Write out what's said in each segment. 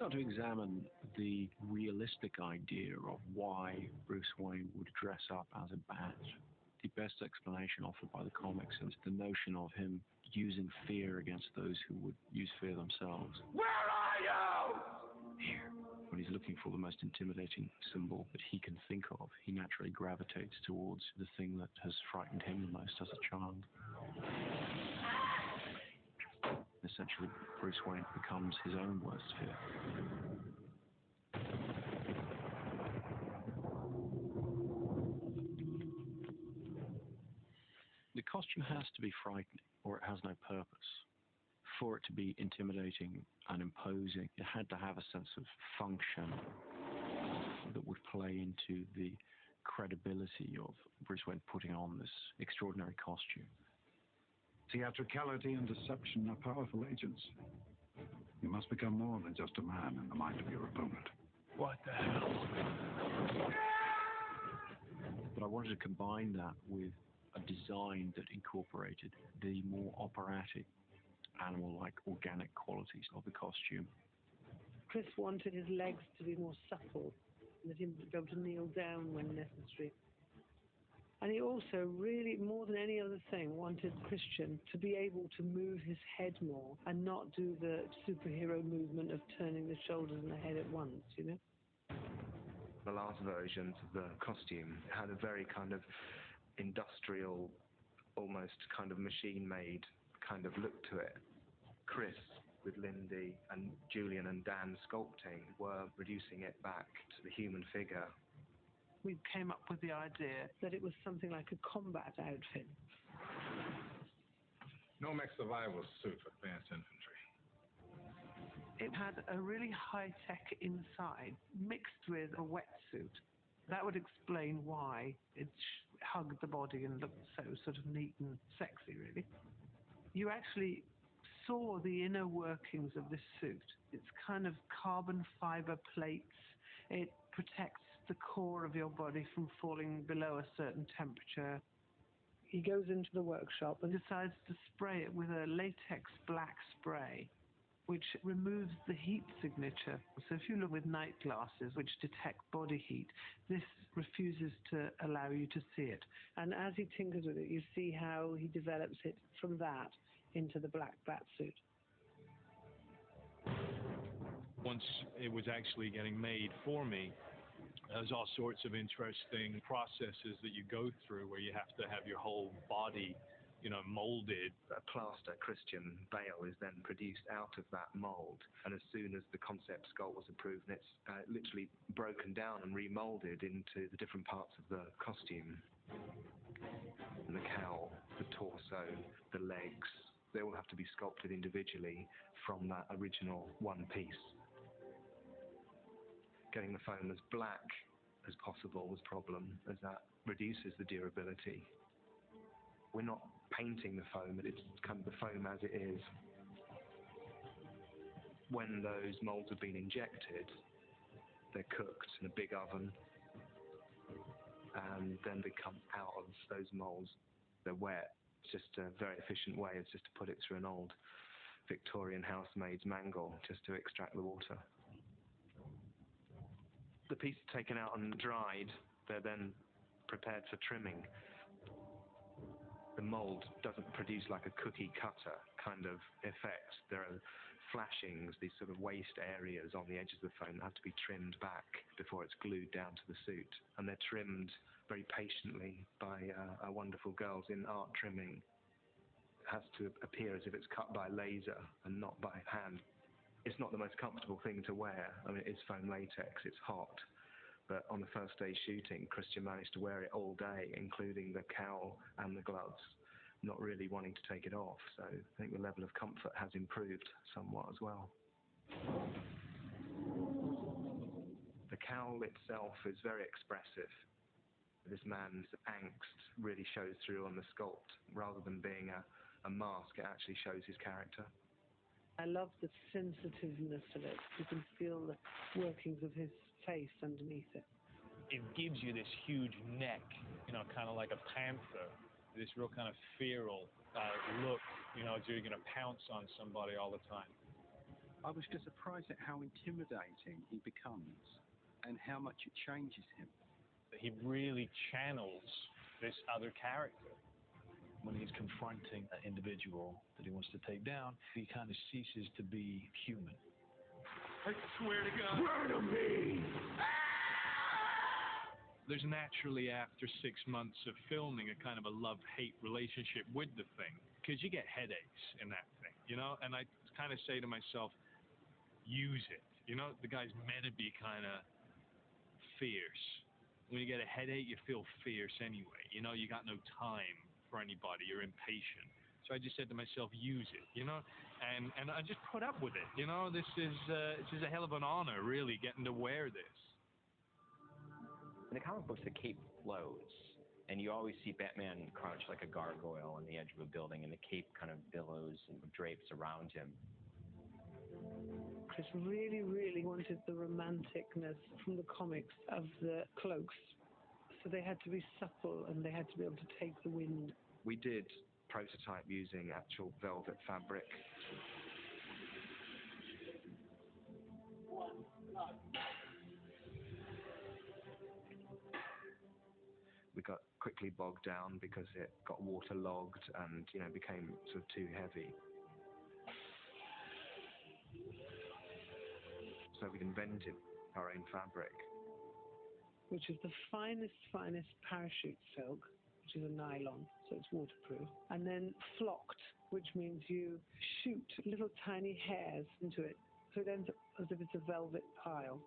start to examine the realistic idea of why Bruce Wayne would dress up as a bat, the best explanation offered by the comics is the notion of him using fear against those who would use fear themselves. Where are you? Here. When he's looking for the most intimidating symbol that he can think of, he naturally gravitates towards the thing that has frightened him the most as a child. Essentially, Bruce Wayne becomes his own worst fear. The costume has to be frightening, or it has no purpose. For it to be intimidating and imposing, it had to have a sense of function that would play into the credibility of Bruce Wayne putting on this extraordinary costume. Theatricality and deception are powerful agents. You must become more than just a man in the mind of your opponent. What the hell? But I wanted to combine that with a design that incorporated the more operatic, animal-like, organic qualities of the costume. Chris wanted his legs to be more supple, and that he would be able to kneel down when necessary. And he also really, more than any other thing, wanted Christian to be able to move his head more and not do the superhero movement of turning the shoulders and the head at once, you know? The last versions of the costume had a very kind of industrial, almost kind of machine-made kind of look to it. Chris, with Lindy and Julian and Dan sculpting, were reducing it back to the human figure. We came up with the idea that it was something like a combat outfit. Nomex survival suit for advanced infantry. It had a really high-tech inside mixed with a wetsuit. That would explain why it hugged the body and looked so sort of neat and sexy, really. You actually saw the inner workings of this suit. It's kind of carbon fiber plates. It protects the core of your body from falling below a certain temperature. He goes into the workshop and decides to spray it with a latex black spray, which removes the heat signature. So if you look with night glasses, which detect body heat, this refuses to allow you to see it. And as he tinkers with it, you see how he develops it from that into the black bat suit. Once it was actually getting made for me, there's all sorts of interesting processes that you go through where you have to have your whole body, you know, molded. A plaster Christian Bale is then produced out of that mold, and as soon as the concept sculpt was approved, it's literally broken down and remolded into the different parts of the costume. The cowl, the torso, the legs, they all have to be sculpted individually from that original one piece. Getting the foam as black as possible was a problem, as that reduces the durability. We're not painting the foam, but it's kind of the foam as it is. When those molds have been injected, they're cooked in a big oven, and then they come out of those molds. They're wet. It's just a very efficient way. It's just to put it through an old Victorian housemaid's mangle just to extract the water. The piece is taken out and dried. They're then prepared for trimming. The mold doesn't produce like a cookie cutter kind of effect. There are flashings, these sort of waste areas on the edges of the foam that have to be trimmed back before it's glued down to the suit. And they're trimmed very patiently by wonderful girls in art trimming. It has to appear as if it's cut by laser and not by hand. It's not the most comfortable thing to wear. I mean, it is foam latex, it's hot. But on the first day shooting, Christian managed to wear it all day, including the cowl and the gloves, not really wanting to take it off. So I think the level of comfort has improved somewhat as well. The cowl itself is very expressive. This man's angst really shows through on the sculpt. Rather than being a mask, it actually shows his character. I love the sensitiveness of it. You can feel the workings of his face underneath it. It gives you this huge neck, you know, kind of like a panther, this real kind of feral look, you know, as you're going to pounce on somebody all the time. I was just surprised at how intimidating he becomes and how much it changes him. He really channels this other character. When he's confronting an individual that he wants to take down, he kind of ceases to be human. I swear to God. Swear to me! There's naturally, after 6 months of filming, a kind of a love-hate relationship with the thing, because you get headaches in that thing, you know? And I kind of say to myself, use it. You know, the guy's meant to be kind of fierce. When you get a headache, you feel fierce anyway. You know, you got no time for anybody. You're impatient. So I just said to myself, use it, you know? And I just put up with it, you know? This is a hell of an honor, really, getting to wear this. In the comic books, the cape flows, and you always see Batman crouch like a gargoyle on the edge of a building, and the cape kind of billows and drapes around him. Chris really, really wanted the romanticness from the comics of the cloaks. So they had to be supple, and they had to be able to take the wind. We did prototype using actual velvet fabric. We got quickly bogged down because it got waterlogged and, you know, became sort of too heavy. So we invented our own fabric. Which is the finest parachute silk, which is a nylon, so it's waterproof. And then flocked, which means you shoot little tiny hairs into it, so it ends up as if it's a velvet pile.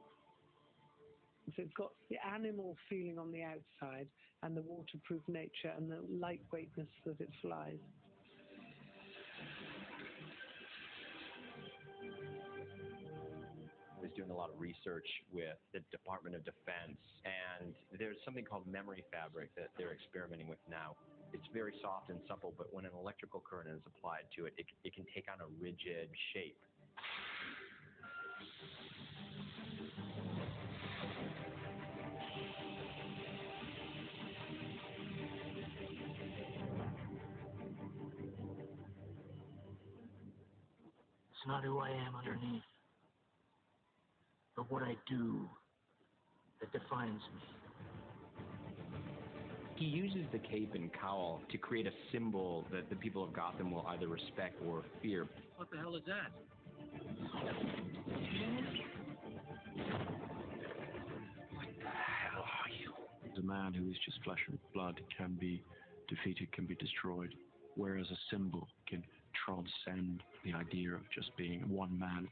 So it's got the animal feeling on the outside and the waterproof nature and the lightweightness that it flies. I was doing a lot of research with the Department of Defense, and there's something called memory fabric that they're experimenting with now. It's very soft and supple, but when an electrical current is applied to it, it can take on a rigid shape. It's not who I am underneath, but what I do that defines me. He uses the cape and cowl to create a symbol that the people of Gotham will either respect or fear. What the hell is that? Hell are you? The man who is just flesh and blood can be defeated, can be destroyed, whereas a symbol can transcend the idea of just being one man.